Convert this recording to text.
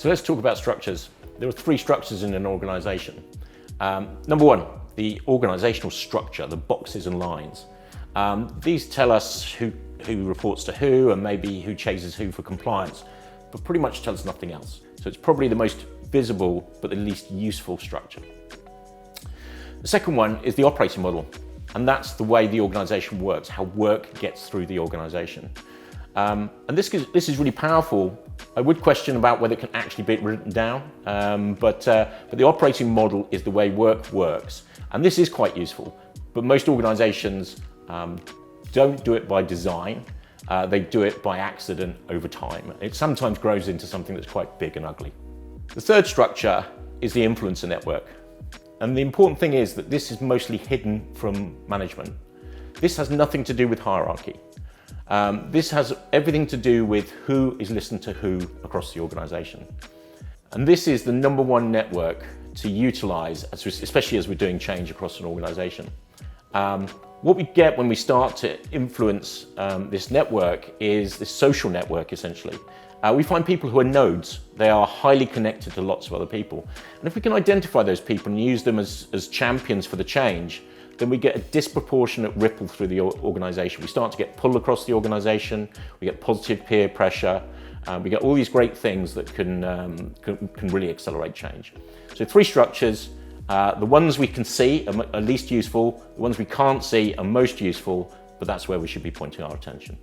So let's talk about structures. There are three structures in an organisation. Number one, the organisational structure, the boxes and lines. These tell us who reports to who and maybe who chases who for compliance, but pretty much tell us nothing else. So it's probably the most visible but the least useful structure. The second one is the operating model, and that's the way the organisation works, how work gets through the organisation. And this is really powerful. I would question about whether it can actually be written down, but the operating model is the way work works, and this is quite useful. But most organisations don't do it by design. They do it by accident over time. It sometimes grows into something that's quite big and ugly. The third structure is the influencer network. And the important thing is that this is mostly hidden from management. This has nothing to do with hierarchy. This has everything to do with who is listened to who across the organisation. And this is the number one network to utilise, especially as we're doing change across an organisation. What we get when we start to influence this network is this social network, essentially. We find people who are nodes. They are highly connected to lots of other people. And if we can identify those people and use them as champions for the change, then we get a disproportionate ripple through the organisation. We start to get pull across the organisation, we get positive peer pressure, we get all these great things that can really accelerate change. So three structures. The ones we can see are least useful, the ones we can't see are most useful, but that's where we should be pointing our attention.